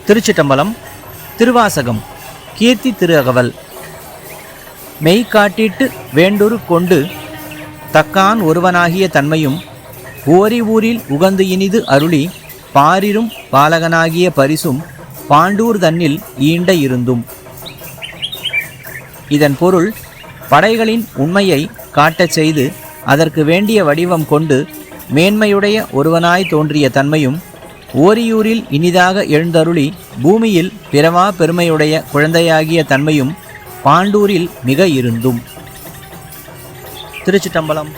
திருச்சிட்டம்பலம். திருவாசகம். கீர்த்தி திரு அகவல். மெய்காட்டிட்டு வேண்டுரு கொண்டு தக்கான் ஒருவனாகிய தன்மையும் ஓரி ஊரில் உகந்து இனிது அருளி பாரிரும் பாலகனாகிய பரிசும் பாண்டூர் தன்னில் ஈண்ட இருந்தும். இதன் பொருள், படைகளின் உண்மையை காட்டச் செய்து அதற்கு வேண்டிய வடிவம் கொண்டு மேன்மையுடைய ஒருவனாய் தோன்றிய தன்மையும் ஓரியூரில் இனிதாக எழுந்தருளி பூமியில் பிறவா பெருமையுடைய குழந்தையாகிய தன்மையும் பாண்டூரில் மிக இருந்தும். திருச்சிட்டம்பலம்.